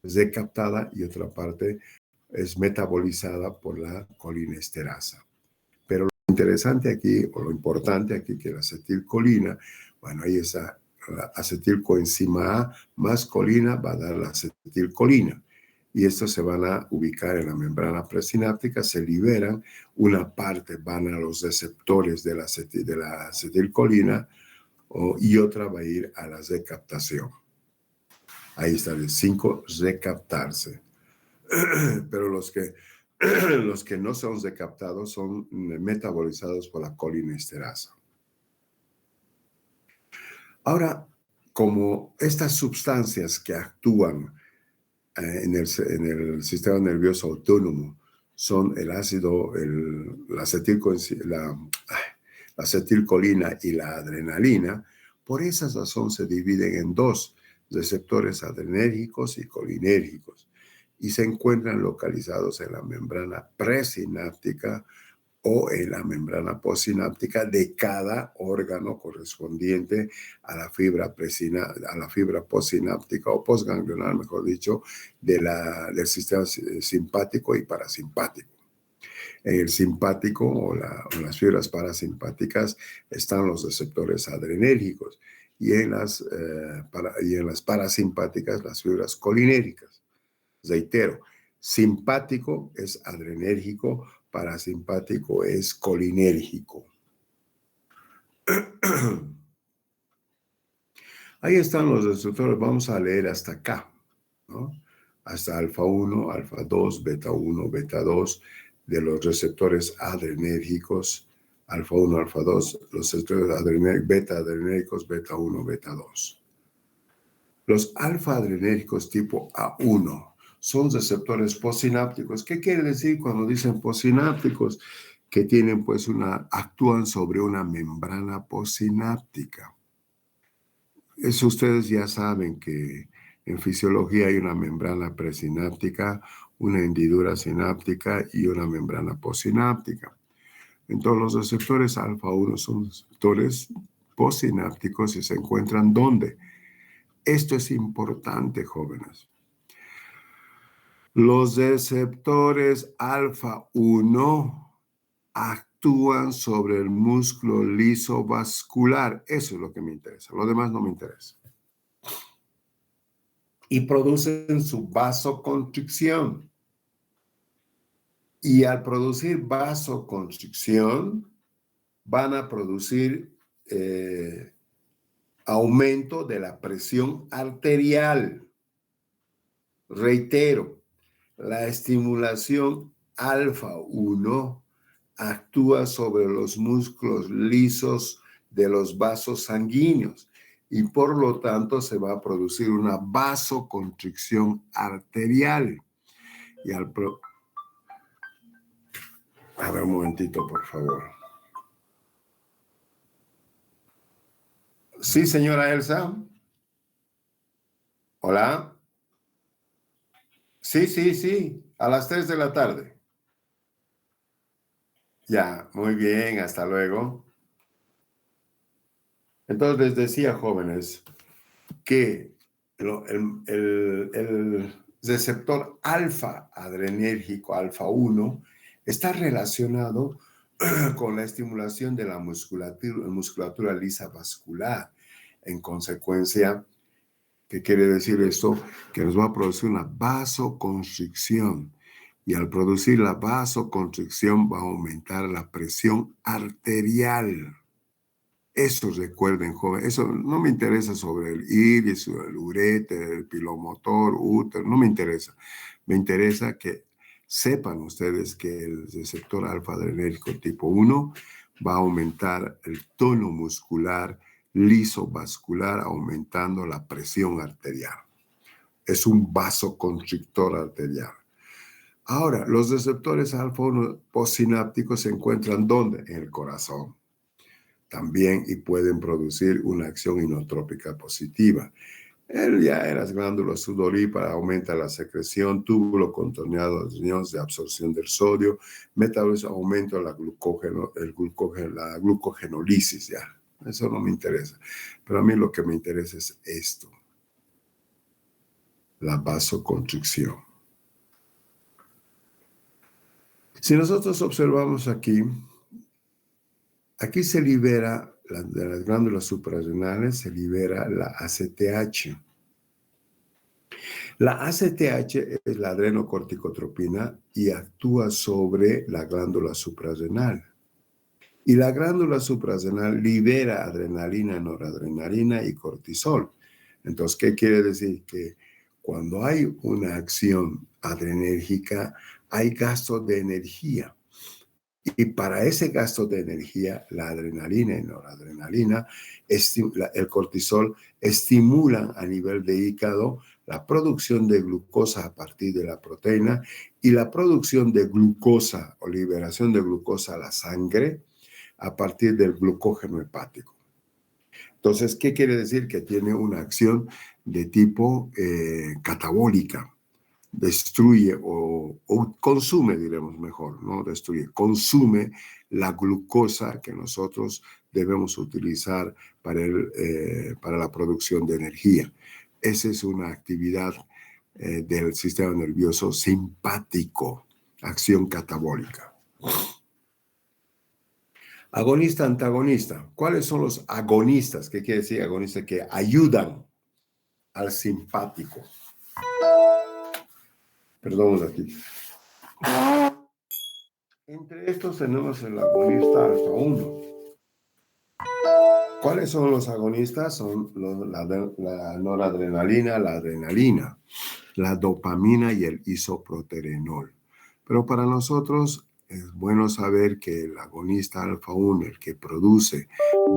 es decaptada y otra parte es metabolizada por la colinesterasa. Pero lo interesante aquí, o lo importante aquí, que la acetilcolina, bueno, ahí está, la acetilcoenzima A más colina va a dar la acetilcolina. Y estos se van a ubicar en la membrana presináptica, se liberan, una parte van a los receptores de la acetilcolina y otra va a ir a la recaptación. Ahí está el 5, recaptarse. Pero los que no son recaptados son metabolizados por la colinesterasa. Ahora, como estas sustancias que actúan en el sistema nervioso autónomo son el ácido, la acetilcolina y la adrenalina, por esa razón se dividen en dos receptores adrenérgicos y colinérgicos y se encuentran localizados en la membrana presináptica o en la membrana postsináptica de cada órgano correspondiente a la fibra postsináptica o postganglionar, mejor dicho, del sistema simpático y parasimpático. En el simpático o las fibras parasimpáticas están los receptores adrenérgicos y en las parasimpáticas las fibras colinérgicas. Reitero, simpático es adrenérgico, parasimpático es colinérgico. Ahí están los receptores, vamos a leer hasta acá, ¿no? Hasta alfa 1, alfa 2, beta 1, beta 2 de los receptores adrenérgicos, alfa 1, alfa 2, los receptores beta adrenérgicos, beta 1, beta 2. Los alfa adrenérgicos tipo A1 son receptores postsinápticos. ¿Qué quiere decir cuando dicen postsinápticos? Que tienen pues actúan sobre una membrana postsináptica. Eso ustedes ya saben que en fisiología hay una membrana presináptica, una hendidura sináptica y una membrana postsináptica. Entonces los receptores alfa 1 son receptores postsinápticos y se encuentran ¿dónde? Esto es importante, jóvenes. Los receptores alfa 1 actúan sobre el músculo liso vascular. Eso es lo que me interesa. Lo demás no me interesa. Y producen su vasoconstricción. Y al producir vasoconstricción, van a producir aumento de la presión arterial. Reitero, la estimulación alfa 1 actúa sobre los músculos lisos de los vasos sanguíneos y por lo tanto se va a producir una vasoconstricción arterial. Y a ver un momentito, por favor. Sí, señora Elsa. Hola. Sí, a las 3 de la tarde. Ya, muy bien, hasta luego. Entonces les decía, jóvenes, que el receptor alfa adrenérgico, alfa 1, está relacionado con la estimulación de la musculatura lisa vascular. En consecuencia, ¿qué quiere decir esto? Que nos va a producir una vasoconstricción. Y al producir la vasoconstricción va a aumentar la presión arterial. Eso recuerden, joven, eso no me interesa sobre el iris, el uréter, el pilomotor, útero, no me interesa. Me interesa que sepan ustedes que el receptor alfa adrenérgico tipo 1 va a aumentar el tono muscular liso vascular, aumentando la presión arterial. Es un vasoconstrictor arterial. Ahora, los receptores alfa 1 postsinápticos se encuentran ¿dónde? En el corazón. También y pueden producir una acción inotrópica positiva. Ya en las glándulas sudoríparas aumenta la secreción, túbulo contorneado de absorción del sodio, metabolismo, aumento de la glucogenólisis, ya. Eso no me interesa. Pero a mí lo que me interesa es esto. la vasoconstricción. Si nosotros observamos aquí se libera, de las glándulas suprarrenales, se libera la ACTH. La ACTH es la adrenocorticotropina y actúa sobre la glándula suprarrenal. Y la glándula suprarrenal libera adrenalina, noradrenalina y cortisol. Entonces, ¿qué quiere decir? Que cuando hay una acción adrenérgica, hay gasto de energía. Y para ese gasto de energía, la adrenalina y noradrenalina, el cortisol, estimulan a nivel de hígado la producción de glucosa a partir de la proteína y la producción de glucosa o liberación de glucosa a la sangre a partir del glucógeno hepático. Entonces, ¿qué quiere decir? Que tiene una acción de tipo catabólica. Destruye o consume, diremos mejor, no destruye, consume la glucosa que nosotros debemos utilizar para la producción de energía. Esa es una actividad del sistema nervioso simpático, acción catabólica. Agonista, antagonista. ¿Cuáles son los agonistas? ¿Qué quiere decir agonista? Que ayudan al simpático. Perdón, aquí. Entre estos tenemos el agonista alfa 1. ¿Cuáles son los agonistas? Son la noradrenalina, la adrenalina, la dopamina y el isoproterenol. Pero para nosotros es bueno saber que el agonista alfa 1, el que produce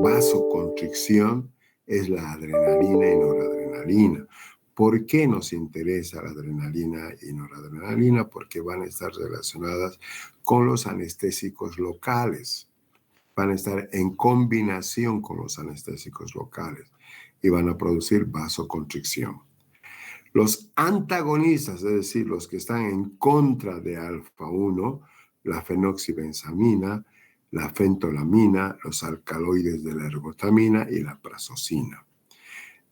vasoconstricción, es la adrenalina y noradrenalina. ¿Por qué nos interesa la adrenalina y noradrenalina? Porque van a estar relacionadas con los anestésicos locales. Van a estar en combinación con los anestésicos locales y van a producir vasoconstricción. Los antagonistas, es decir, los que están en contra de alfa 1, la fenoxibensamina, la fentolamina, los alcaloides de la ergotamina y la prazosina.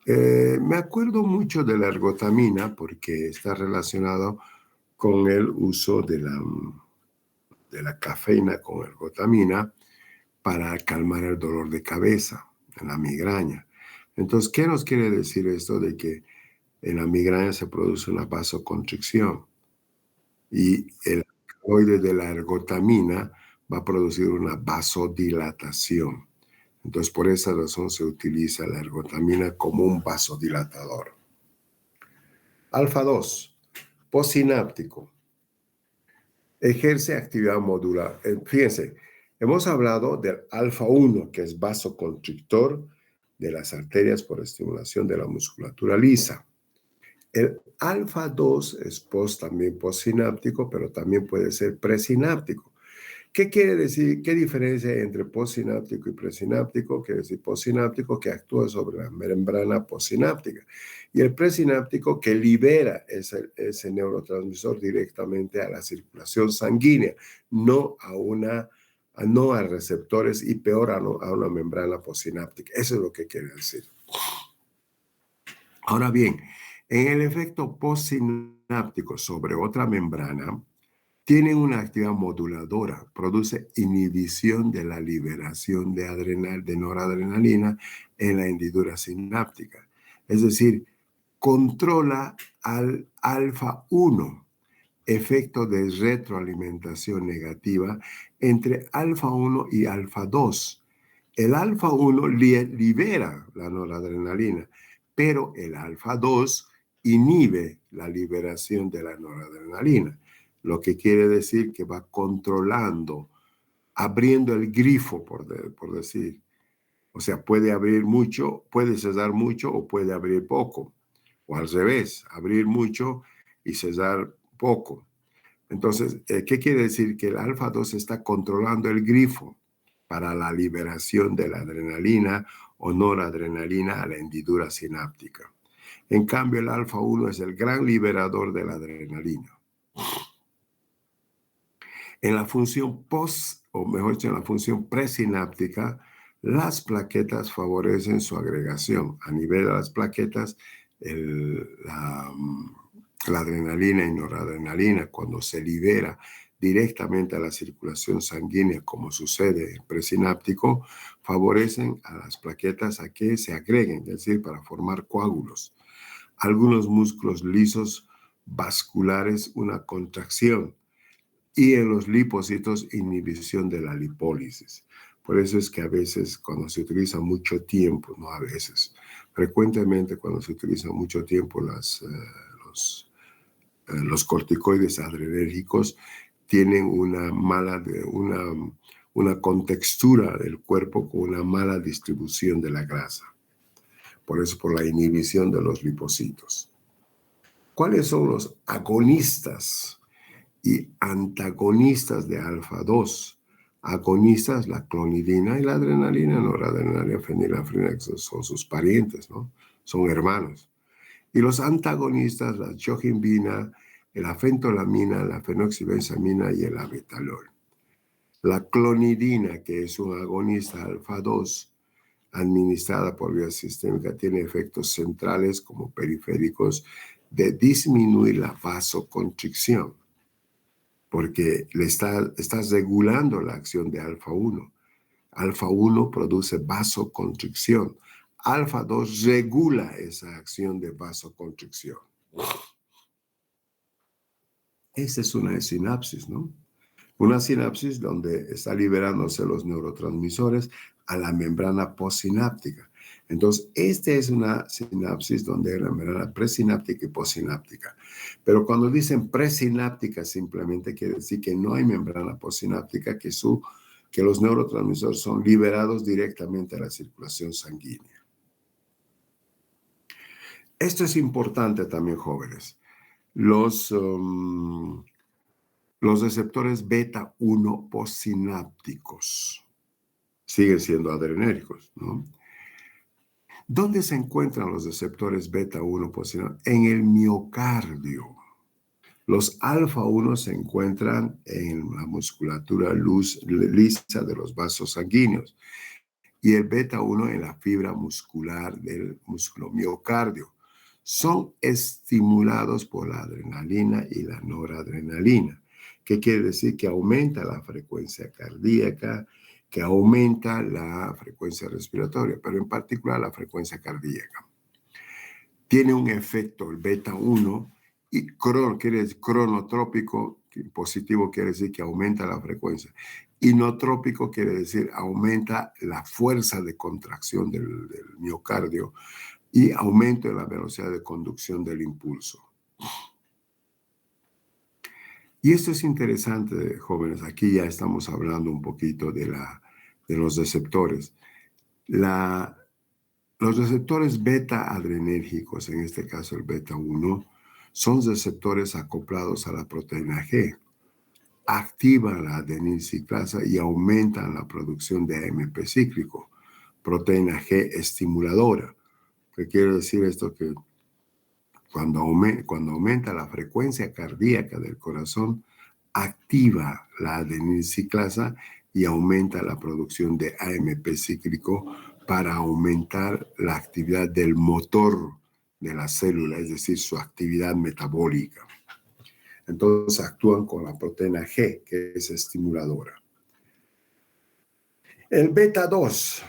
Me acuerdo mucho de la ergotamina porque está relacionado con el uso de la cafeína con ergotamina para calmar el dolor de cabeza, la migraña. Entonces, ¿qué nos quiere decir esto de que en la migraña se produce una vasoconstricción y el alcaloide de la ergotamina va a producir una vasodilatación? Entonces, por esa razón se utiliza la ergotamina como un vasodilatador. Alfa 2, postsináptico. Ejerce actividad modular. Fíjense, hemos hablado del alfa 1, que es vasoconstrictor de las arterias por estimulación de la musculatura lisa. El alfa 2 es también postsináptico, pero también puede ser presináptico. ¿Qué quiere decir? ¿Qué diferencia hay entre postsináptico y presináptico? Quiere decir postsináptico que actúa sobre la membrana postsináptica y el presináptico que libera ese neurotransmisor directamente a la circulación sanguínea, no a receptores y peor a una membrana postsináptica. Eso es lo que quiere decir. Ahora bien, en el efecto postsináptico sobre otra membrana, tienen una actividad moduladora, produce inhibición de la liberación de noradrenalina en la hendidura sináptica. Es decir, controla al alfa 1, efecto de retroalimentación negativa entre alfa 1 y alfa 2. El alfa 1 libera la noradrenalina, pero el alfa 2 inhibe la liberación de la noradrenalina. Lo que quiere decir que va controlando, abriendo el grifo, por decir. O sea, puede abrir mucho, puede cesar mucho o puede abrir poco. O al revés, abrir mucho y cesar poco. Entonces, ¿qué quiere decir? Que el alfa 2 está controlando el grifo para la liberación de la adrenalina o noradrenalina a la hendidura sináptica. En cambio, el alfa 1 es el gran liberador de la adrenalina. En la función en la función presináptica, las plaquetas favorecen su agregación. A nivel de las plaquetas, la adrenalina y noradrenalina, cuando se libera directamente a la circulación sanguínea, como sucede en presináptico, favorecen a las plaquetas a que se agreguen, es decir, para formar coágulos. Algunos músculos lisos vasculares, una contracción, y en los lipocitos, inhibición de la lipólisis. Por eso es que a veces cuando se utiliza mucho tiempo, no a veces, frecuentemente cuando se utiliza mucho tiempo los corticoides adrenérgicos, tienen una contextura del cuerpo con una mala distribución de la grasa. Por eso, por la inhibición de los lipocitos. ¿Cuáles son los agonistas y antagonistas de alfa-2? Agonistas, la clonidina y la adrenalina, noradrenalina, fenilafrina, son sus parientes, ¿no? Son hermanos. Y los antagonistas, la johimbina, la fentolamina, la fenoxibensamina y el abetalol. La clonidina, que es un agonista alfa-2, administrada por vía sistémica, tiene efectos centrales como periféricos de disminuir la vasoconstricción, porque estás regulando la acción de alfa-1. Alfa-1 produce vasoconstricción. Alfa-2 regula esa acción de vasoconstricción. Esa es una sinapsis, ¿no? Una sinapsis donde está liberándose los neurotransmisores a la membrana postsináptica. Entonces, esta es una sinapsis donde hay la membrana presináptica y postsináptica. Pero cuando dicen presináptica, simplemente quiere decir que no hay membrana postsináptica, que los neurotransmisores son liberados directamente a la circulación sanguínea. Esto es importante también, jóvenes. Los receptores beta 1 postsinápticos siguen siendo adrenérgicos, ¿no? ¿Dónde se encuentran los receptores beta 1 postsinápticos? En el miocardio. Los alfa 1 se encuentran en la musculatura lisa de los vasos sanguíneos y el beta 1 en la fibra muscular del músculo miocardio. Son estimulados por la adrenalina y la noradrenalina. ¿Qué quiere decir? Que aumenta la frecuencia cardíaca, que aumenta la frecuencia respiratoria, pero en particular la frecuencia cardíaca. Tiene un efecto, el beta 1, y quiere decir cronotrópico, positivo quiere decir que aumenta la frecuencia. Inotrópico quiere decir aumenta la fuerza de contracción del miocardio y aumento de la velocidad de conducción del impulso. Y esto es interesante, jóvenes. Aquí ya estamos hablando un poquito de los receptores. Los receptores beta adrenérgicos, en este caso el beta 1, son receptores acoplados a la proteína G. Activan la adenosiclasa y aumentan la producción de AMP cíclico, proteína G estimuladora. ¿Qué quiere decir esto? Que cuando aumenta la frecuencia cardíaca del corazón, activa la adenosiclasa y aumenta la producción de AMP cíclico para aumentar la actividad del motor de la célula, es decir, su actividad metabólica. Entonces actúan con la proteína G, que es estimuladora. El beta 2.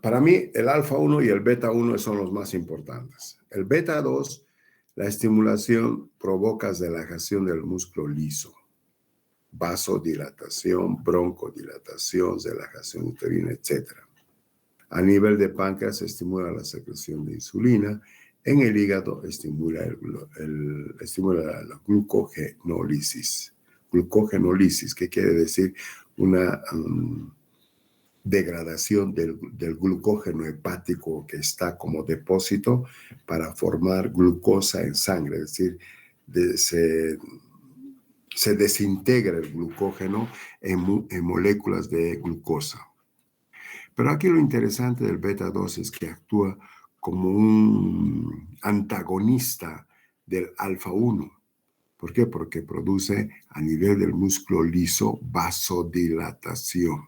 Para mí, el alfa 1 y el beta 1 son los más importantes. El beta 2, la estimulación provoca relajación del músculo liso, vasodilatación, broncodilatación, relajación uterina, etc. A nivel de páncreas, estimula la secreción de insulina. En el hígado, estimula la glucogenólisis. Glucogenólisis, ¿qué quiere decir? Una degradación del glucógeno hepático que está como depósito para formar glucosa en sangre, es decir, se desintegra el glucógeno en moléculas de glucosa. Pero aquí lo interesante del beta 2 es que actúa como un antagonista del alfa 1. ¿Por qué? Porque produce a nivel del músculo liso vasodilatación,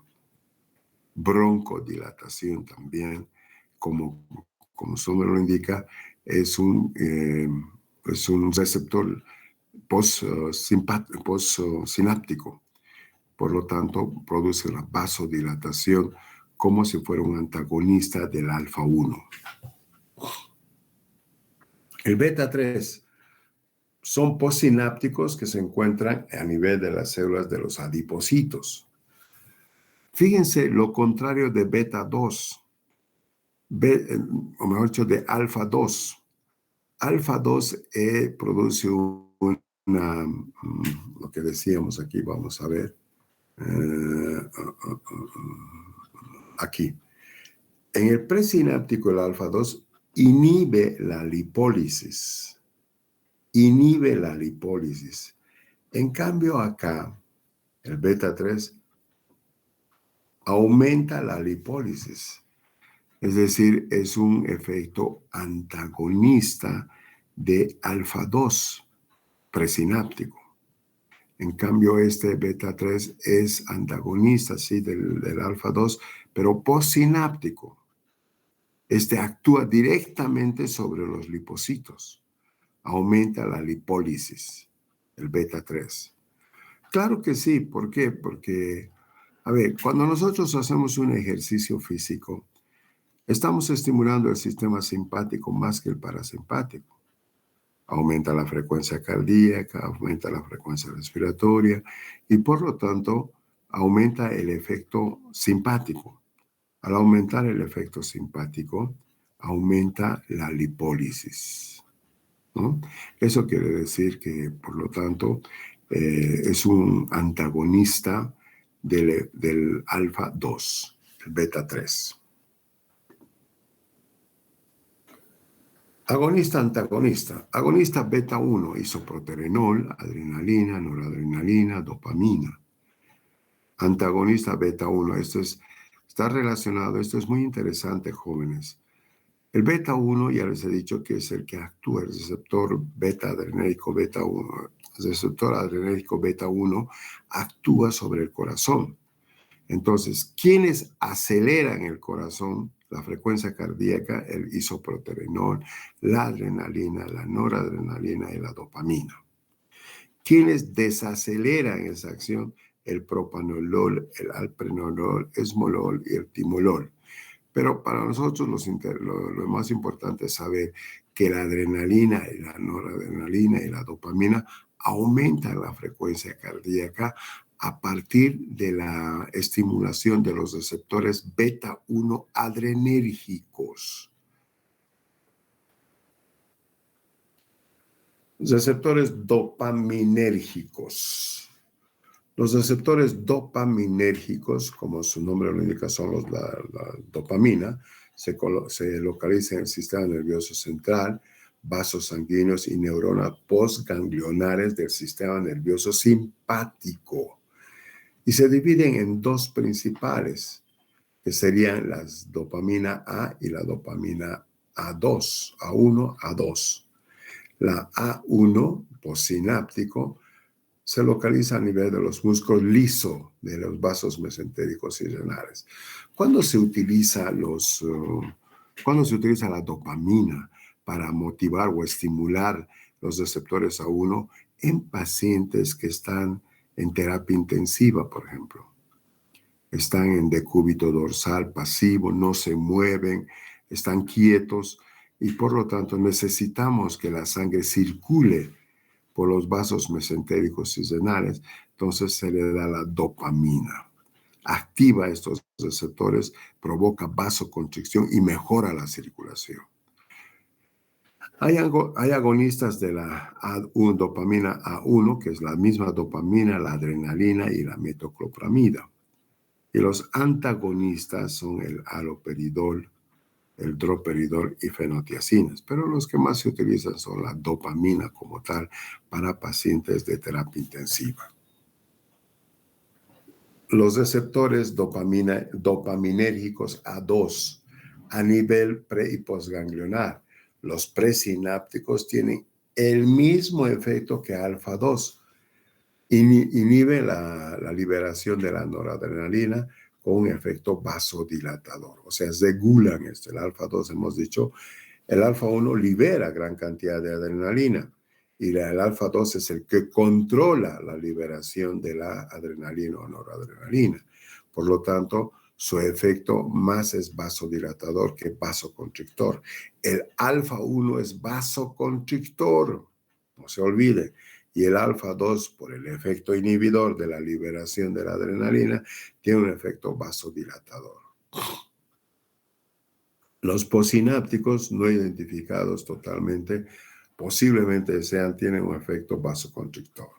broncodilatación también, como su nombre lo indica, es un receptor postsináptico. Por lo tanto, produce la vasodilatación como si fuera un antagonista del alfa 1. El beta 3 son postsinápticos que se encuentran a nivel de las células de los adipocitos. Fíjense lo contrario de beta 2, o mejor dicho, de alfa 2. Alfa 2 produce lo que decíamos aquí, vamos a ver. Aquí. En el presináptico, el alfa 2 inhibe la lipólisis. En cambio, acá, el beta 3 aumenta la lipólisis. Es decir, es un efecto antagonista de alfa 2 presináptico. En cambio, este beta 3 es antagonista, sí, del alfa 2, pero postsináptico. Este actúa directamente sobre los lipocitos. Aumenta la lipólisis, el beta 3. Claro que sí. ¿Por qué? Porque, a ver, cuando nosotros hacemos un ejercicio físico, estamos estimulando el sistema simpático más que el parasimpático. Aumenta la frecuencia cardíaca, aumenta la frecuencia respiratoria y por lo tanto aumenta el efecto simpático. Al aumentar el efecto simpático, aumenta la lipólisis, ¿no? Eso quiere decir que, por lo tanto, es un antagonista del alfa 2, el beta 3. Agonista. Agonista beta 1, isoproterenol, adrenalina, noradrenalina, dopamina. Antagonista beta 1, está relacionado, esto es muy interesante, jóvenes. El beta 1, ya les he dicho que es el que actúa, el receptor beta-adrenérgico beta 1. El receptor adrenérgico beta 1 actúa sobre el corazón. Entonces, ¿quiénes aceleran el corazón? La frecuencia cardíaca, el isoproterenol, la adrenalina, la noradrenalina y la dopamina. ¿Quiénes desaceleran esa acción? El propanolol, el alprenolol, esmolol y el timolol. Pero para nosotros lo más importante es saber que la adrenalina y la noradrenalina y la dopamina aumentan la frecuencia cardíaca a partir de la estimulación de los receptores beta 1 adrenérgicos. Receptores dopaminérgicos. Los receptores dopaminérgicos, como su nombre lo indica, son la dopamina, se localizan en el sistema nervioso central, vasos sanguíneos y neuronas postganglionares del sistema nervioso simpático. Y se dividen en dos principales, que serían las dopamina A y la dopamina A2, A1, A2. La A1, postsináptico, se localiza a nivel de los músculos lisos de los vasos mesentéricos y renales. ¿Cuándo se utiliza la dopamina para motivar o estimular los receptores A1 en pacientes que están en terapia intensiva, por ejemplo? Están en decúbito dorsal pasivo, no se mueven, están quietos y por lo tanto necesitamos que la sangre circule por los vasos mesentéricos y renales, entonces se le da la dopamina. Activa estos receptores, provoca vasoconstricción y mejora la circulación. Hay agonistas de la dopamina A1, que es la misma dopamina, la adrenalina y la metoclopramida. Y los antagonistas son el haloperidol, el droperidol y fenotiacinas, pero los que más se utilizan son la dopamina como tal para pacientes de terapia intensiva. Los receptores dopaminérgicos A2 a nivel pre- y postganglionar, los presinápticos tienen el mismo efecto que alfa 2. Inhibe la liberación de la noradrenalina con un efecto vasodilatador. O sea, regulan el alfa 2, hemos dicho, El alfa 1 libera gran cantidad de adrenalina y el alfa 2 es el que controla la liberación de la adrenalina o noradrenalina. Por lo tanto, su efecto más es vasodilatador que vasoconstrictor. El alfa 1 es vasoconstrictor, no se olvide. Y el alfa 2, por el efecto inhibidor de la liberación de la adrenalina, tiene un efecto vasodilatador. Los posinápticos no identificados totalmente, posiblemente tienen un efecto vasoconstrictor.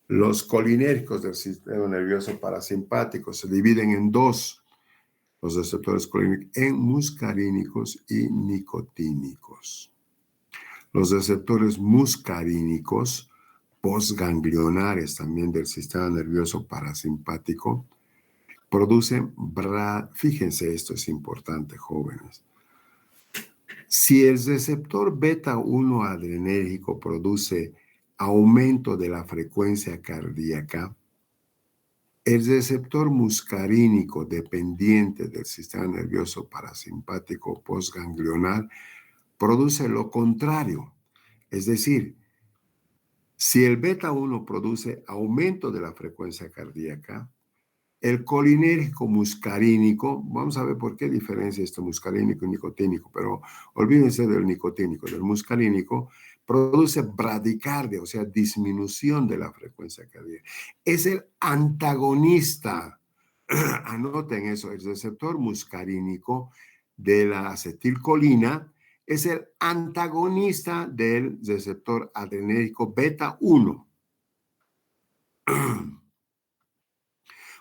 Los colinérgicos del sistema nervioso parasimpático se dividen en dos, los receptores colinérgicos, en muscarínicos y nicotínicos. Los receptores muscarínicos, postganglionares también del sistema nervioso parasimpático, producen, fíjense, esto es importante, jóvenes. Si el receptor beta 1 adrenérgico produce aumento de la frecuencia cardíaca, el receptor muscarínico dependiente del sistema nervioso parasimpático postganglionar produce lo contrario. Es decir, si el beta 1 produce aumento de la frecuencia cardíaca, el colinérgico muscarínico, vamos a ver por qué diferencia este muscarínico y nicotínico, pero olvídense del nicotínico, del muscarínico, produce bradicardia, o sea, disminución de la frecuencia cardíaca. Es el antagonista, anoten eso, el receptor muscarínico de la acetilcolina es el antagonista del receptor adrenérgico beta 1.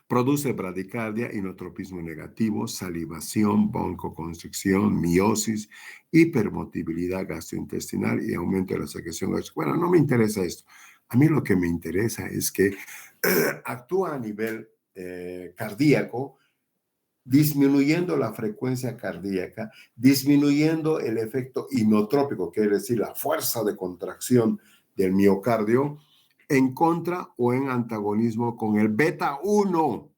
Produce bradicardia, inotropismo negativo, salivación, broncoconstricción, miosis, hipermotilidad gastrointestinal y aumento de la secreción gástrica. Bueno, no me interesa esto. A mí lo que me interesa es que actúa a nivel cardíaco, disminuyendo la frecuencia cardíaca, disminuyendo el efecto inotrópico, quiere decir la fuerza de contracción del miocardio, en contra o en antagonismo con el beta 1.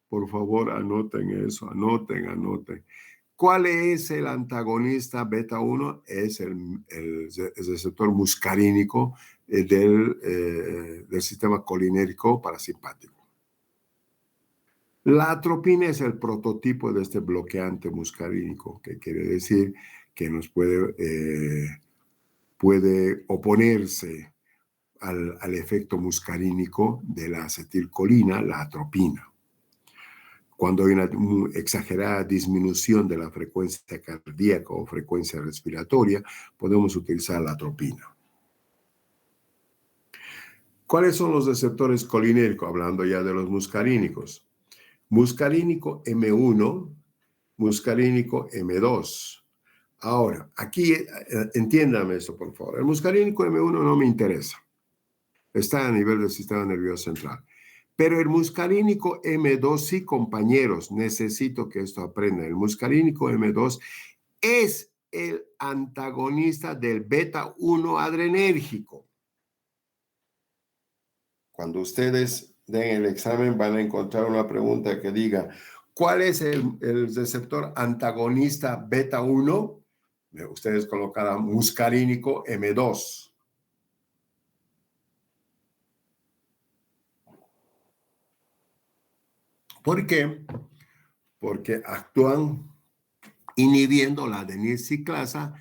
Por favor, anoten eso, anoten. ¿Cuál es el antagonista beta 1? Es el receptor muscarínico del sistema colinérgico parasimpático. La atropina es el prototipo de este bloqueante muscarínico, que quiere decir que nos puede oponerse al efecto muscarínico de la acetilcolina, la atropina. Cuando hay una exagerada disminución de la frecuencia cardíaca o frecuencia respiratoria, podemos utilizar la atropina. ¿Cuáles son los receptores colinérgicos? Hablando ya de los muscarínicos. Muscarínico M1, muscarínico M2. Ahora, aquí entiéndame esto, por favor. El muscarínico M1 no me interesa. Está a nivel del sistema nervioso central. Pero el muscarínico M2, sí, compañeros, necesito que esto aprendan. El muscarínico M2 es el antagonista del beta 1 adrenérgico. Cuando ustedes den el examen van a encontrar una pregunta que diga, ¿cuál es el receptor antagonista beta 1? Ustedes colocarán muscarínico M2. ¿Por qué? Porque actúan inhibiendo la adenilciclasa,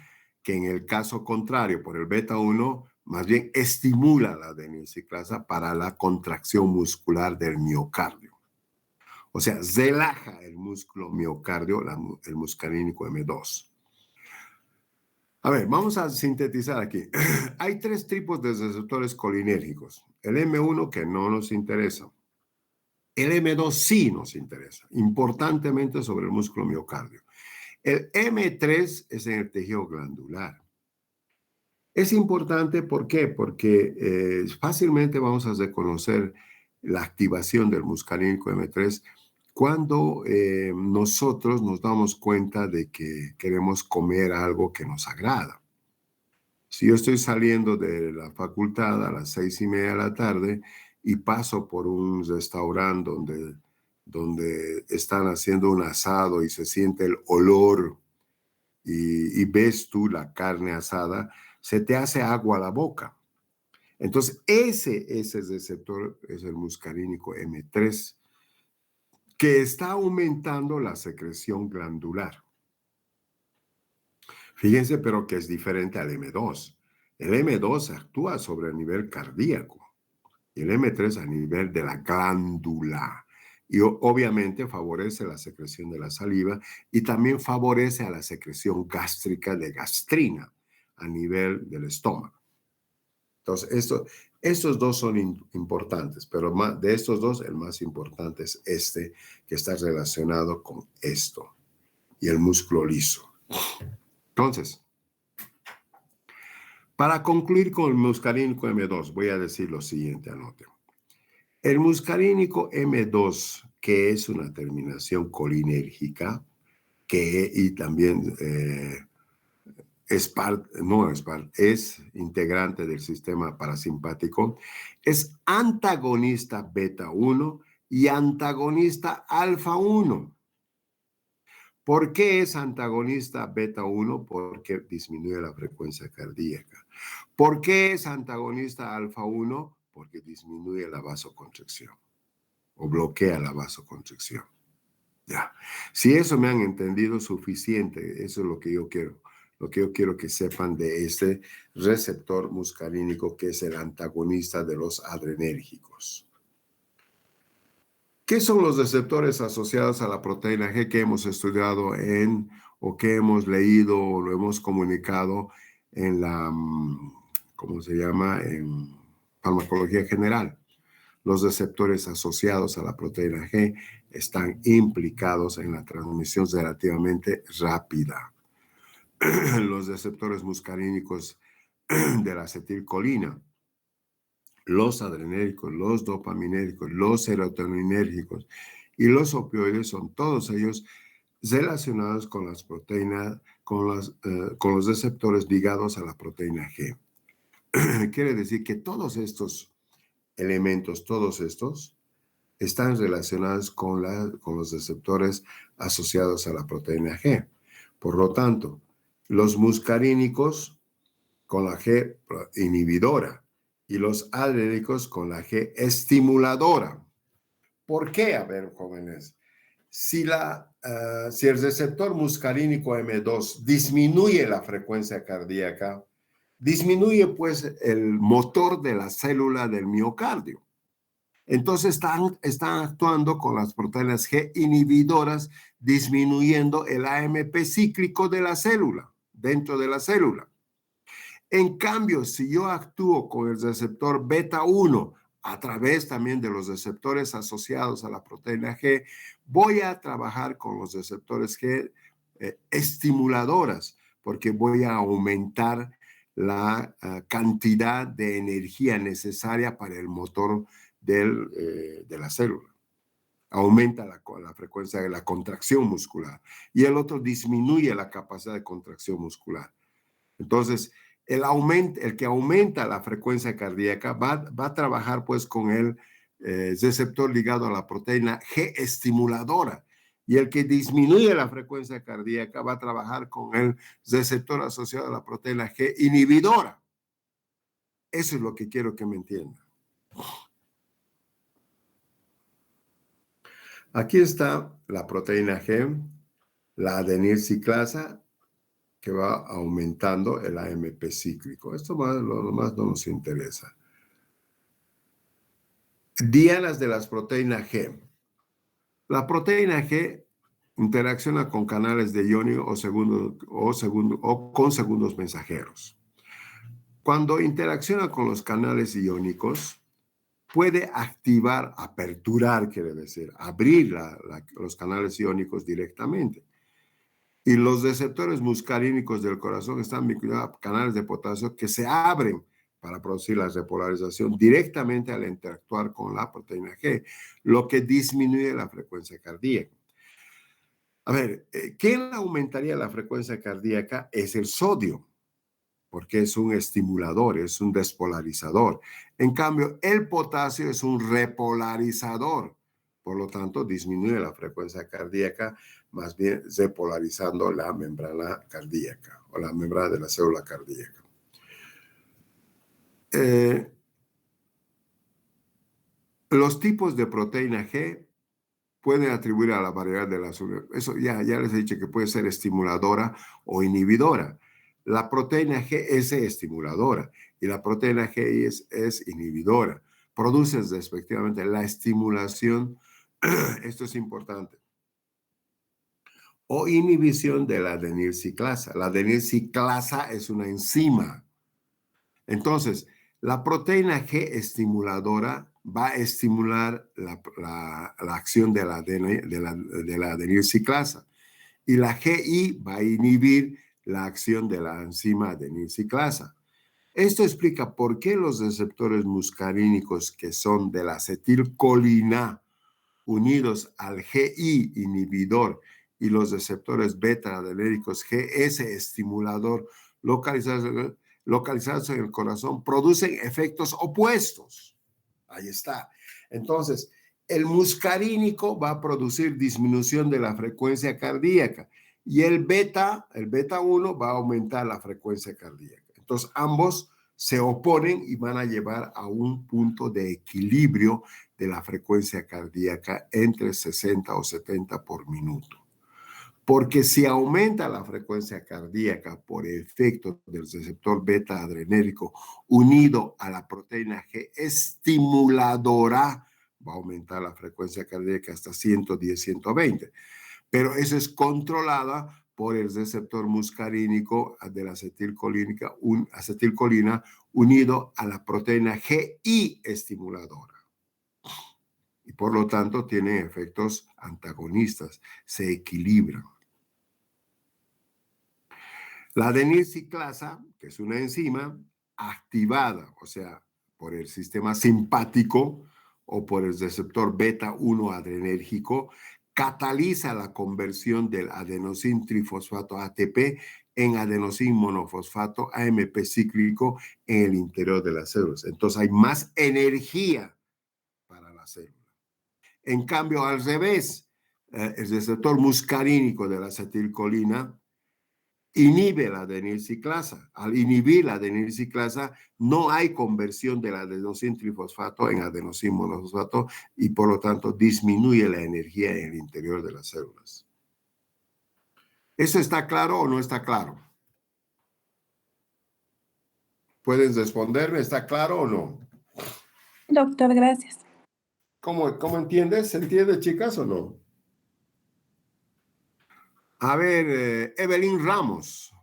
que en el caso contrario, por el beta 1, más bien estimula la adenilciclasa para la contracción muscular del miocardio. O sea, relaja el músculo miocardio, el muscarínico M2. A ver, vamos a sintetizar aquí. Hay tres tipos de receptores colinérgicos. El M1 que no nos interesa. El M2 sí nos interesa, importantemente sobre el músculo miocardio. El M3 es en el tejido glandular. Es importante, ¿por qué? Porque fácilmente vamos a reconocer la activación del muscarínico M3 cuando nosotros nos damos cuenta de que queremos comer algo que nos agrada. Si yo estoy saliendo de la facultad a las 6:30 de la tarde y paso por un restaurante donde están haciendo un asado y se siente el olor y ves tú la carne asada, se te hace agua a la boca. Entonces, ese receptor es el muscarínico M3, que está aumentando la secreción glandular. Fíjense, pero que es diferente al M2. El M2 actúa sobre el nivel cardíaco y el M3 a nivel de la glándula. Y obviamente favorece la secreción de la saliva y también favorece a la secreción gástrica de gastrina a nivel del estómago. Entonces, estos dos son importantes, pero de estos dos, el más importante es este, que está relacionado con esto y el músculo liso. Entonces, para concluir con el muscarínico M2, voy a decir lo siguiente, anoten. El muscarínico M2, que es una terminación colinérgica, y también es integrante del sistema parasimpático, es antagonista beta 1 y antagonista alfa 1. ¿Por qué es antagonista beta 1? Porque disminuye la frecuencia cardíaca. ¿Por qué es antagonista alfa 1? Porque disminuye la vasoconstricción o bloquea la vasoconstricción. Ya. Si eso me han entendido suficiente, eso es lo que yo quiero. Lo que yo quiero que sepan de este receptor muscarínico que es el antagonista de los adrenérgicos. ¿Qué son los receptores asociados a la proteína G que hemos estudiado o que hemos leído o lo hemos comunicado en la, ¿cómo se llama? En farmacología general? Los receptores asociados a la proteína G están implicados en la transmisión relativamente rápida. Los receptores muscarínicos de la acetilcolina, los adrenérgicos, los dopaminérgicos, los serotoninérgicos y los opioides son todos ellos relacionados con las proteínas, con los receptores ligados a la proteína G. Quiere decir que todos estos elementos, todos estos, están relacionados con los receptores asociados a la proteína G. Por lo tanto, los muscarínicos con la G inhibidora y los adrenérgicos con la G estimuladora. ¿Por qué? A ver, jóvenes, si el receptor muscarínico M2 disminuye la frecuencia cardíaca, disminuye pues el motor de la célula del miocardio. Entonces están actuando con las proteínas G inhibidoras, disminuyendo el AMP cíclico de la célula, dentro de la célula. En cambio, si yo actúo con el receptor beta 1 a través también de los receptores asociados a la proteína G, voy a trabajar con los receptores G estimuladoras, porque voy a aumentar la cantidad de energía necesaria para el motor de la célula. Aumenta la frecuencia de la contracción muscular y el otro disminuye la capacidad de contracción muscular. Entonces, el que aumenta la frecuencia cardíaca va a trabajar pues con el receptor ligado a la proteína G estimuladora, y el que disminuye la frecuencia cardíaca va a trabajar con el receptor asociado a la proteína G inhibidora. Eso es lo que quiero que me entiendan. Aquí está la proteína G, la adenilciclasa, que va aumentando el AMP cíclico. Esto lo más no nos interesa. Dianas de las proteínas G. La proteína G interacciona con canales de ionio o con segundos mensajeros. Cuando interacciona con los canales iónicos, puede aperturar, quiere decir, abrir los canales iónicos directamente. Y los receptores muscarínicos del corazón están vinculados a canales de potasio que se abren para producir la repolarización directamente al interactuar con la proteína G, lo que disminuye la frecuencia cardíaca. A ver, ¿quién aumentaría la frecuencia cardíaca? Es el sodio, porque es un estimulador, es un despolarizador. En cambio, el potasio es un repolarizador. Por lo tanto, disminuye la frecuencia cardíaca más bien repolarizando la membrana cardíaca o la membrana de la célula cardíaca. Los tipos de proteína G pueden atribuir a la variedad de las... Eso ya les he dicho que puede ser estimuladora o inhibidora. La proteína G es estimuladora y la proteína G es inhibidora. Producen respectivamente la estimulación, esto es importante, o inhibición de la adenilciclasa. La adenilciclasa es una enzima. Entonces, la proteína G estimuladora va a estimular la acción de la adenilciclasa y la GI va a inhibir la acción de la enzima adenilciclasa. Esto explica por qué los receptores muscarínicos que son de la acetilcolina unidos al GI inhibidor y los receptores beta-adenérgicos GS estimulador localizados en el corazón producen efectos opuestos. Ahí está. Entonces, el muscarínico va a producir disminución de la frecuencia cardíaca y el beta 1 va a aumentar la frecuencia cardíaca. Entonces, ambos se oponen y van a llevar a un punto de equilibrio de la frecuencia cardíaca entre 60 o 70 por minuto. Porque si aumenta la frecuencia cardíaca por efecto del receptor beta adrenérgico unido a la proteína G estimuladora, va a aumentar la frecuencia cardíaca hasta 110, 120. Pero eso es controlada por el receptor muscarínico de la acetilcolina unido a la proteína GI estimuladora. Y por lo tanto tiene efectos antagonistas, se equilibran. La adenilciclasa, que es una enzima activada, o sea, por el sistema simpático o por el receptor beta 1 adrenérgico, cataliza la conversión del adenosín trifosfato ATP en adenosín monofosfato AMP cíclico en el interior de las células. Entonces hay más energía para la célula. En cambio, al revés, el receptor muscarínico de la acetilcolina inhibe la adenilciclasa. Al inhibir la adenilciclasa, no hay conversión del adenosín trifosfato en adenosín monofosfato y por lo tanto disminuye la energía en el interior de las células. ¿Eso está claro o no está claro? ¿Pueden responderme? ¿Está claro o no? Doctor, gracias. ¿Cómo entiendes? ¿Se entiende, chicas, o no? A ver, Evelyn Ramos.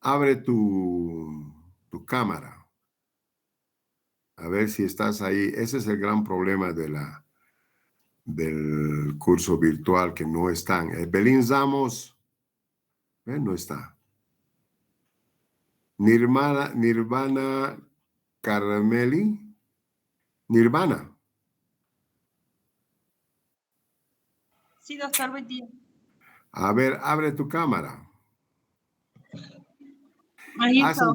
Abre tu cámara. A ver si estás ahí. Ese es el gran problema del curso virtual, que no están. Belín Ramos, no está. Nirvana Carmeli. Nirvana. Sí, doctor, buen día. A ver, abre tu cámara. Ahí está.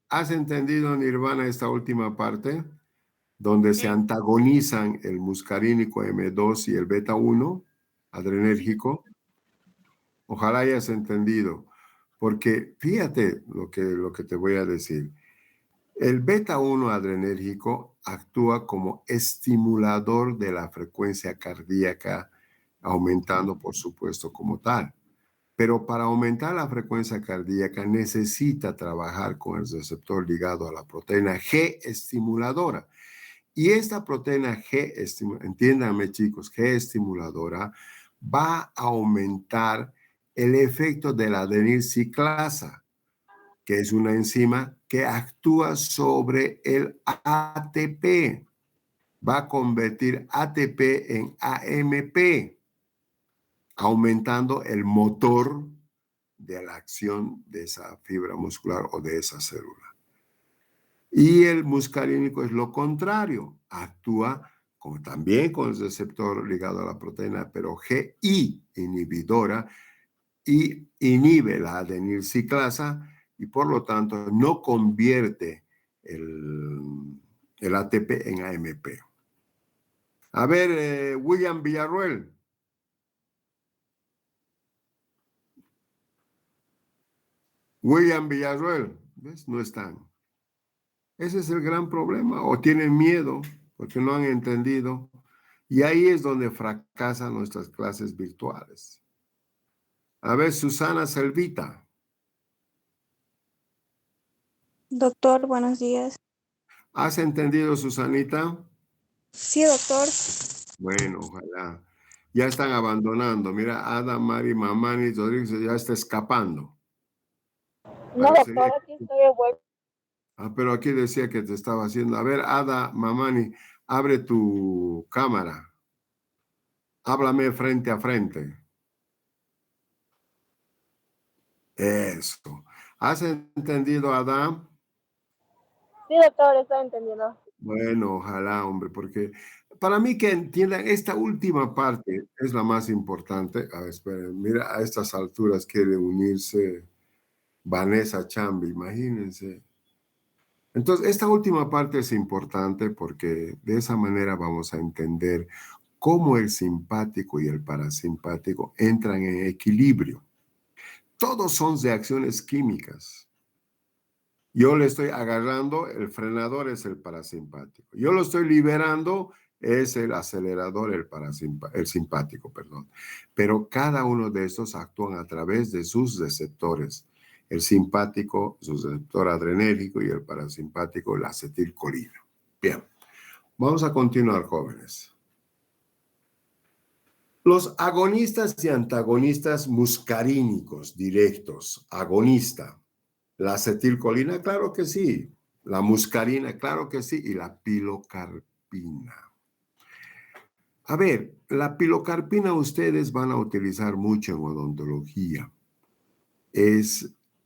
¿Has entendido, Nirvana, esta última parte? Donde se antagonizan el muscarínico M2 y el beta 1 adrenérgico. Ojalá hayas entendido, porque fíjate lo que te voy a decir. El beta 1 adrenérgico actúa como estimulador de la frecuencia cardíaca, aumentando, por supuesto, como tal. Pero para aumentar la frecuencia cardíaca necesita trabajar con el receptor ligado a la proteína G estimuladora. Y esta proteína G estimuladora, entiéndanme chicos, G estimuladora va a aumentar el efecto de la adenilciclasa, que es una enzima que actúa sobre el ATP. Va a convertir ATP en AMP, aumentando el motor de la acción de esa fibra muscular o de esa célula. Y el muscarínico es lo contrario, actúa también con el receptor ligado a la proteína, pero GI inhibidora, y inhibe la adenilciclasa y por lo tanto no convierte el ATP en AMP. A ver, William Villarruel. William Villarroel, ¿ves? No están. Ese es el gran problema. O tienen miedo porque no han entendido. Y ahí es donde fracasan nuestras clases virtuales. A ver, Susana Selvita. Doctor, buenos días. ¿Has entendido, Susanita? Sí, doctor. Bueno, ojalá. Ya están abandonando. Mira, Ada, Mari, Mamani, Rodríguez ya está escapando. No, Parecería doctor, aquí estoy de vuelta. pero aquí decía que te estaba haciendo. A ver, Ada, Mamani, abre tu cámara. Háblame frente a frente. Eso. ¿Has entendido, Ada? Sí, doctor, estoy entendiendo. Bueno, ojalá, hombre, porque para mí que entiendan esta última parte es la más importante. A ver, esperen, mira, a estas alturas quiere unirse Vanessa Chambi, imagínense. Entonces, esta última parte es importante porque de esa manera vamos a entender cómo el simpático y el parasimpático entran en equilibrio. Todos son reacciones químicas. Yo le estoy agarrando, el frenador es el parasimpático. Yo lo estoy liberando, es el acelerador, el simpático, perdón. Pero cada uno de estos actúan a través de sus receptores. El simpático, su receptor adrenérgico y el parasimpático, la acetilcolina. Bien, vamos a continuar, jóvenes. Los agonistas y antagonistas muscarínicos directos, agonista. La acetilcolina, claro que sí. La muscarina, claro que sí. Y la pilocarpina. A ver, la pilocarpina ustedes van a utilizar mucho en odontología.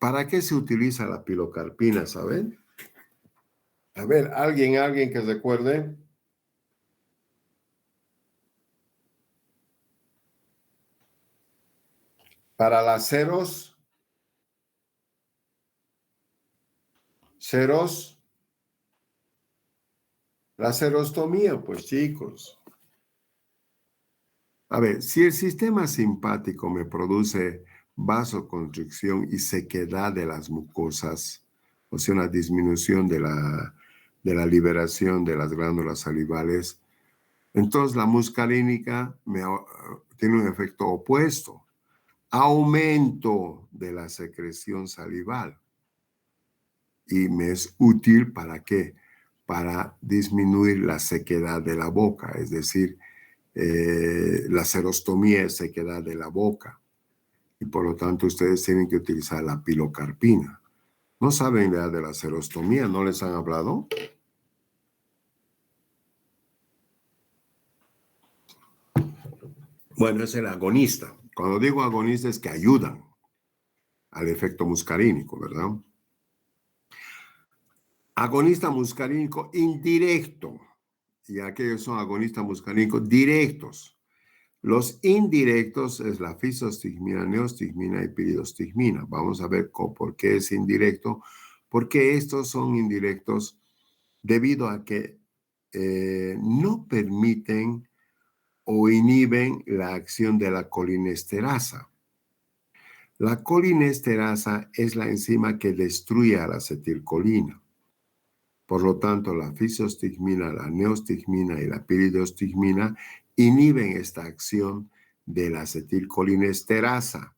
¿Para qué se utiliza la pilocarpina, saben? A ver, alguien que recuerde. Para las ceros, la serostomía, pues chicos. A ver, si el sistema simpático me produce vasoconstricción y sequedad de las mucosas, o sea, una disminución de la liberación de las glándulas salivales, entonces la muscarínica tiene un efecto opuesto, aumento de la secreción salival. Y me es útil ¿para qué? Para disminuir la sequedad de la boca, es decir, la serostomía es sequedad de la boca. Y por lo tanto ustedes tienen que utilizar la pilocarpina. ¿No saben de la serostomía? ¿No les han hablado? Bueno, es el agonista. Cuando digo agonista es que ayudan al efecto muscarínico, ¿verdad? Agonista muscarínico indirecto. Y aquellos son agonistas muscarínicos directos. Los indirectos es la fisostigmina, neostigmina y piridostigmina. Vamos a ver por qué es indirecto. Porque estos son indirectos debido a que no permiten o inhiben la acción de la colinesterasa. La colinesterasa es la enzima que destruye a la acetilcolina. Por lo tanto, la fisostigmina, la neostigmina y la piridostigmina inhiben esta acción de la acetilcolinesterasa.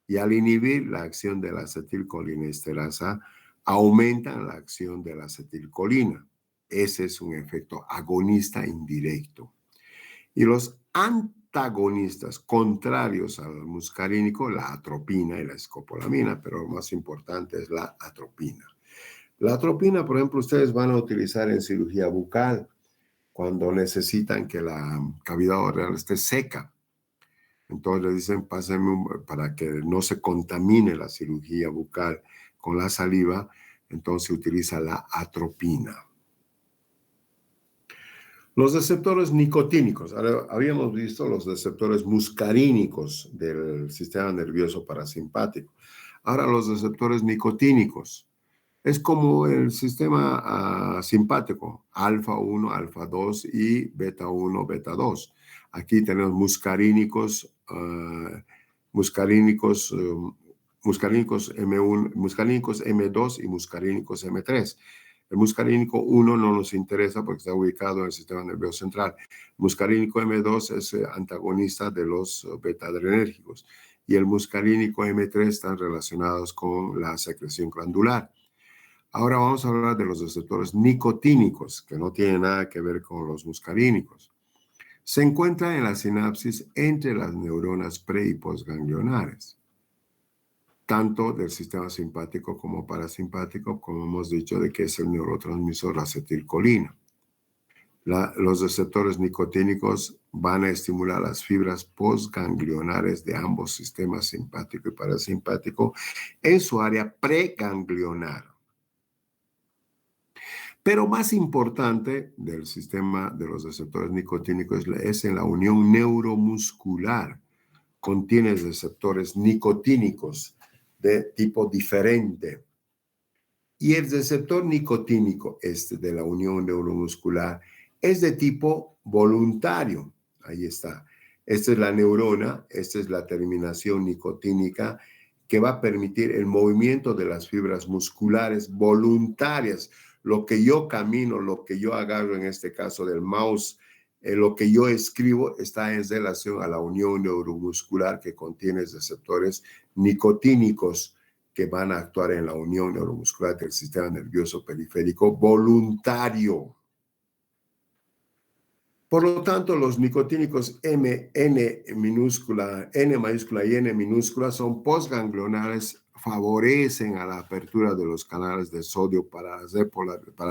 Y al inhibir la acción de la acetilcolinesterasa, aumentan la acción de la acetilcolina. Ese es un efecto agonista indirecto. Y los antagonistas contrarios al muscarínico, la atropina y la escopolamina, pero lo más importante es la atropina. La atropina, por ejemplo, ustedes van a utilizar en cirugía bucal cuando necesitan que la cavidad oral esté seca. Entonces le dicen, pásenme para que no se contamine la cirugía bucal con la saliva, entonces se utiliza la atropina. Los receptores nicotínicos. Ahora, habíamos visto los receptores muscarínicos del sistema nervioso parasimpático. Ahora los receptores nicotínicos. Es como el sistema simpático, alfa 1, alfa 2 y beta 1, beta 2. Aquí tenemos muscarínicos muscarínicos M1, muscarínicos M2 y muscarínicos M3. El muscarínico 1 no nos interesa porque está ubicado en el sistema nervioso central. El muscarínico M2 es antagonista de los beta-adrenérgicos y el muscarínico M3 están relacionados con la secreción glandular. Ahora vamos a hablar de los receptores nicotínicos, que no tienen nada que ver con los muscarínicos. Se encuentran en la sinapsis entre las neuronas pre- y postganglionares, tanto del sistema simpático como parasimpático, como hemos dicho, de que es el neurotransmisor acetilcolina. Los receptores nicotínicos van a estimular las fibras postganglionares de ambos sistemas simpático y parasimpático en su área preganglionar. Pero más importante del sistema de los receptores nicotínicos es en la unión neuromuscular. Contiene receptores nicotínicos de tipo diferente. Y el receptor nicotínico de la unión neuromuscular es de tipo voluntario. Ahí está. Esta es la neurona, esta es la terminación nicotínica que va a permitir el movimiento de las fibras musculares voluntarias. Lo que yo camino, lo que yo agarro en este caso del mouse, lo que yo escribo está en relación a la unión neuromuscular que contiene receptores nicotínicos que van a actuar en la unión neuromuscular del sistema nervioso periférico voluntario. Por lo tanto, los nicotínicos N minúscula y N minúscula son postganglionares, favorecen a la apertura de los canales de sodio para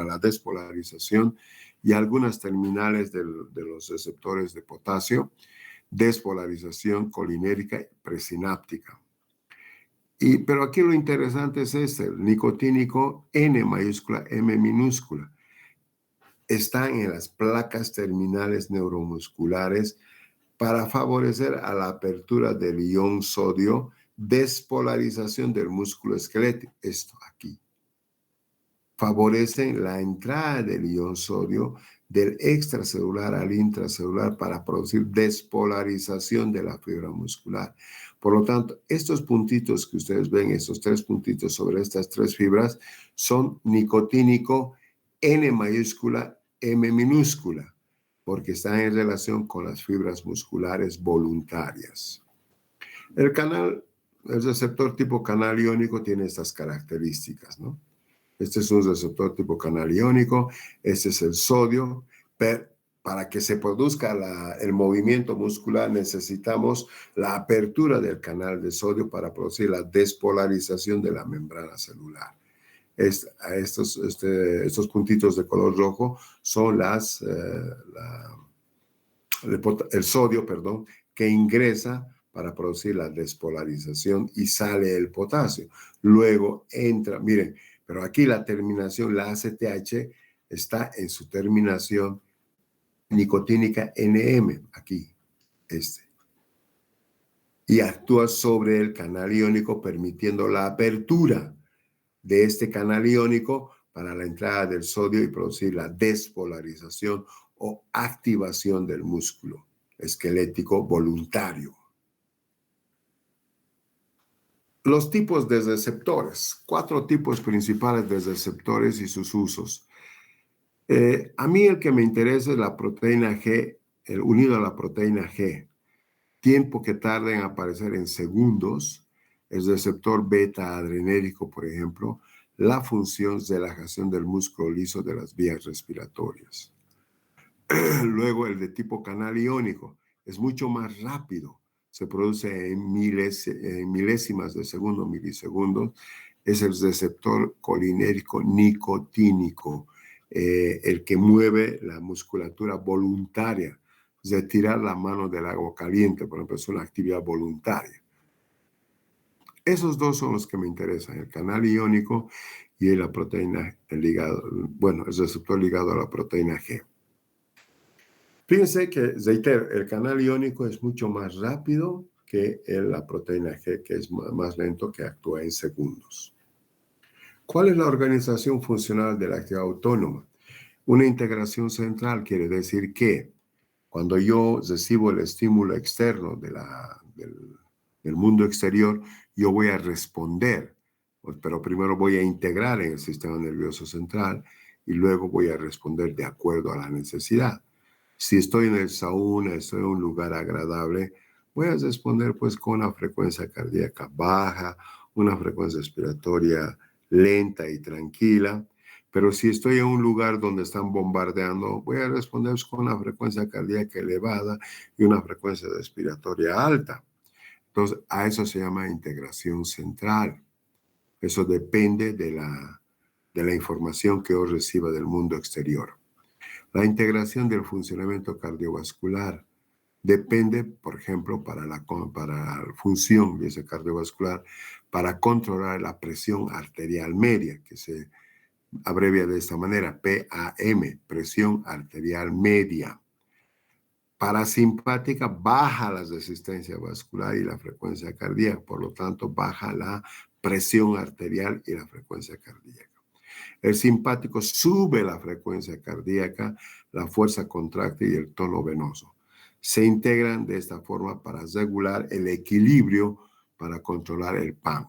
la despolarización y algunas terminales de los receptores de potasio, despolarización colinérica y presináptica. Pero aquí lo interesante es el nicotínico N mayúscula, M minúscula. Están en las placas terminales neuromusculares para favorecer a la apertura del ion sodio, despolarización del músculo esquelético. Esto aquí. Favorecen la entrada del ion sodio del extracelular al intracelular para producir despolarización de la fibra muscular. Por lo tanto, estos puntitos que ustedes ven, estos 3 puntitos sobre estas 3 fibras, son nicotínico N mayúscula, M minúscula, porque están en relación con las fibras musculares voluntarias. El receptor tipo canal iónico tiene estas características, ¿no? Este es un receptor tipo canal iónico, este es el sodio, pero para que se produzca el movimiento muscular necesitamos la apertura del canal de sodio para producir la despolarización de la membrana celular. Estos puntitos de color rojo son el sodio, que ingresa para producir la despolarización y sale el potasio. Luego entra, miren, pero aquí la terminación, la ACTH, está en su terminación nicotínica NM, aquí, y actúa sobre el canal iónico permitiendo la apertura de este canal iónico para la entrada del sodio y producir la despolarización o activación del músculo esquelético voluntario. Los tipos de receptores, 4 tipos principales de receptores y sus usos. A mí el que me interesa es la proteína G, el unido a la proteína G. Tiempo que tarda en aparecer en segundos. El receptor beta adrenérgico, por ejemplo, la función de relajación del músculo liso de las vías respiratorias. Luego el de tipo canal iónico es mucho más rápido. Se produce en milésimas de segundo, milisegundos. Es el receptor colinérico nicotínico, el que mueve la musculatura voluntaria. Retirar la mano del agua caliente, por ejemplo, es una actividad voluntaria. Esos 2 son los que me interesan, el canal iónico y la proteína el receptor ligado a la proteína G. Fíjense que, reitero, el canal iónico es mucho más rápido que la proteína G, que es más lento, que actúa en segundos. ¿Cuál es la organización funcional de la actividad autónoma? Una integración central quiere decir que cuando yo recibo el estímulo externo del mundo exterior, yo voy a responder, pero primero voy a integrar en el sistema nervioso central y luego voy a responder de acuerdo a la necesidad. Si estoy en el sauna, estoy en un lugar agradable, voy a responder pues con una frecuencia cardíaca baja, una frecuencia respiratoria lenta y tranquila. Pero si estoy en un lugar donde están bombardeando, voy a responder con una frecuencia cardíaca elevada y una frecuencia respiratoria alta. Entonces, a eso se llama integración central. Eso depende de la información que yo reciba del mundo exterior. La integración del funcionamiento cardiovascular depende, por ejemplo, para la función de ese cardiovascular, para controlar la presión arterial media, que se abrevia de esta manera, PAM, presión arterial media. Parasimpática baja la resistencia vascular y la frecuencia cardíaca, por lo tanto baja la presión arterial y la frecuencia cardíaca. El simpático sube la frecuencia cardíaca, la fuerza contráctil y el tono venoso. Se integran de esta forma para regular el equilibrio, para controlar el PAM.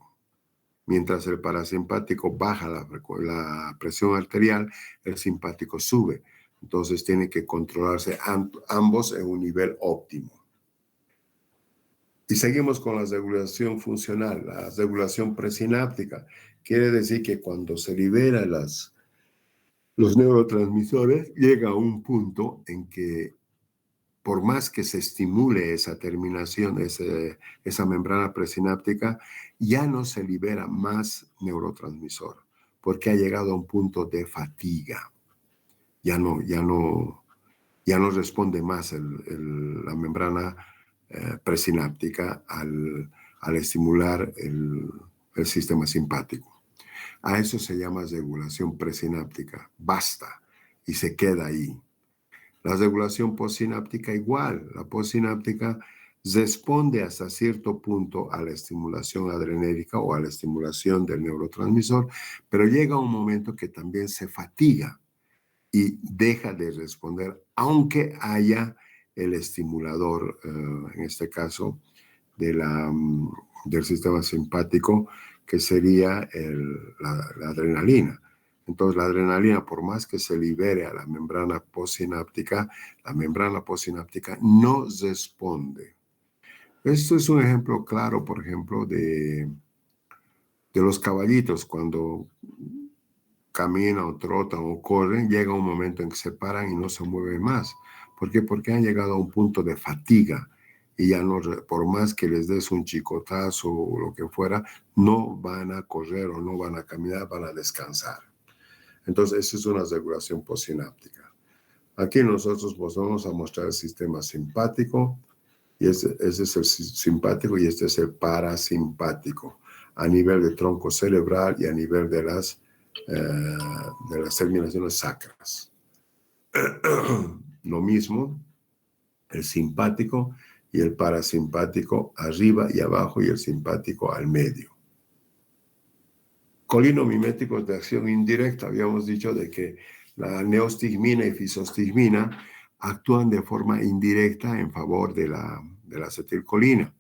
Mientras el parasimpático baja la presión arterial, el simpático sube. Entonces tienen que controlarse ambos en un nivel óptimo. Y seguimos con la regulación funcional, la regulación presináptica. Quiere decir que cuando se liberan los neurotransmisores, llega a un punto en que por más que se estimule esa terminación, esa membrana presináptica, ya no se libera más neurotransmisor, porque ha llegado a un punto de fatiga. Ya no responde más la membrana presináptica al estimular el sistema simpático. A eso se llama regulación presináptica. Basta y se queda ahí. La regulación postsináptica igual. La postsináptica responde hasta cierto punto a la estimulación adrenérgica o a la estimulación del neurotransmisor, pero llega un momento que también se fatiga y deja de responder, aunque haya el estimulador, en este caso, del sistema simpático, que sería la adrenalina. Entonces, la adrenalina, por más que se libere a la membrana postsináptica, la membrana postsináptica no responde. Esto es un ejemplo claro, por ejemplo, de los caballitos. Cuando caminan o trotan o corren, llega un momento en que se paran y no se mueven más. ¿Por qué? Porque han llegado a un punto de fatiga y ya no, por más que les des un chicotazo o lo que fuera, no van a correr o no van a caminar, van a descansar. Entonces, esa es una regulación postsináptica. Aquí nosotros pues vamos a mostrar el sistema simpático, y ese es el simpático y este es el parasimpático, a nivel de tronco cerebral y a nivel de las terminaciones sacras. Lo mismo, el simpático y el parasimpático arriba y abajo y el simpático al medio. Colinomiméticos de acción indirecta. Habíamos dicho de que la neostigmina y fisostigmina actúan de forma indirecta en favor de la acetilcolina.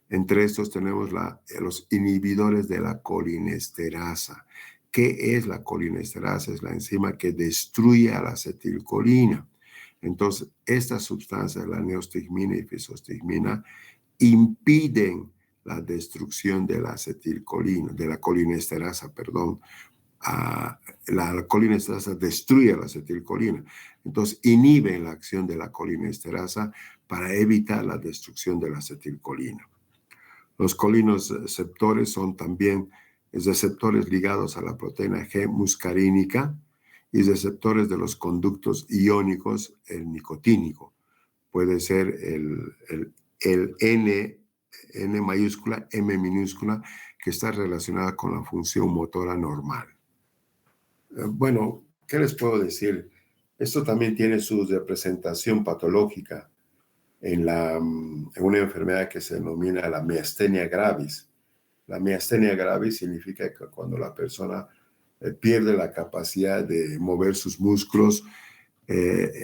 Entre estos tenemos los inhibidores de la colinesterasa. ¿Qué es la colinesterasa? Es la enzima que destruye a la acetilcolina. Entonces, estas sustancias, la neostigmina y fisostigmina, impiden la destrucción de la acetilcolina, de la colinesterasa, perdón. La colinesterasa destruye la acetilcolina. Entonces, inhiben la acción de la colinesterasa para evitar la destrucción de la acetilcolina. Los colinoreceptores son también receptores ligados a la proteína G muscarínica y receptores de los conductos iónicos, el nicotínico. Puede ser el N mayúscula, M minúscula, que está relacionada con la función motora normal. Bueno, ¿qué les puedo decir? Esto también tiene su representación patológica en una enfermedad que se denomina la miastenia gravis. La miastenia gravis significa que cuando la persona pierde la capacidad de mover sus músculos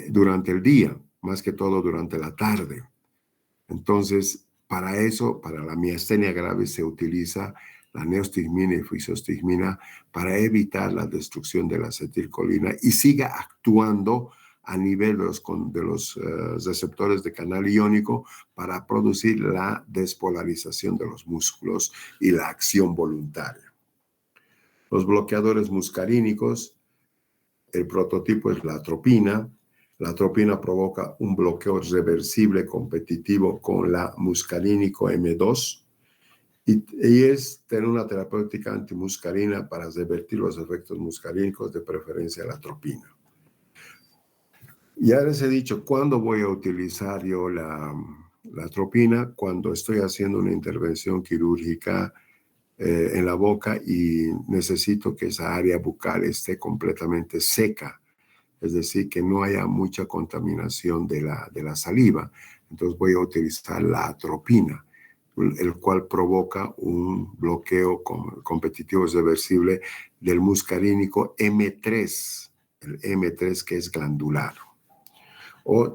durante el día, más que todo durante la tarde. Entonces, Para eso, para la miastenia grave, se utiliza la neostigmina y fisostigmina para evitar la destrucción de la acetilcolina y siga actuando a nivel de los receptores de canal iónico para producir la despolarización de los músculos y la acción voluntaria. Los bloqueadores muscarínicos, el prototipo es la atropina. La atropina provoca un bloqueo reversible competitivo con la muscarínico M2 y es tener una terapéutica antimuscarina para revertir los efectos muscarínicos, de preferencia la atropina. Ya les he dicho cuándo voy a utilizar yo la atropina, cuando estoy haciendo una intervención quirúrgica en la boca y necesito que esa área bucal esté completamente seca. Es decir, que no haya mucha contaminación de la saliva. Entonces voy a utilizar la atropina, el cual provoca un bloqueo competitivo reversible del muscarínico M3, el M3 que es glandular, o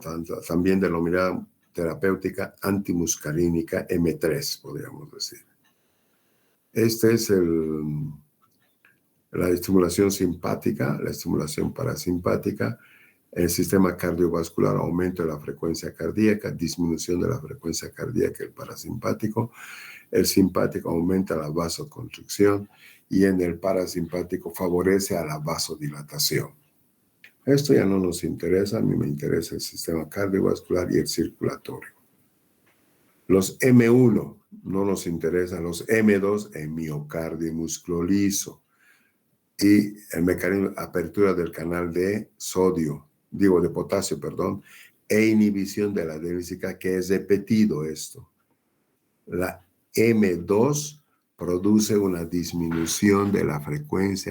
también denominada terapéutica antimuscarínica M3, podríamos decir. Este es la estimulación simpática, la estimulación parasimpática. El sistema cardiovascular, aumento de la frecuencia cardíaca, disminución de la frecuencia cardíaca, el parasimpático. El simpático aumenta la vasoconstricción y en el parasimpático favorece a la vasodilatación. Esto ya no nos interesa, a mí me interesa el sistema cardiovascular y el circulatorio. Los M1 no nos interesan, los M2 en miocardio y músculo liso. Y el mecanismo de apertura del canal de potasio, e inhibición de la adrenérgica, que es repetido esto. La M2 produce una disminución de la frecuencia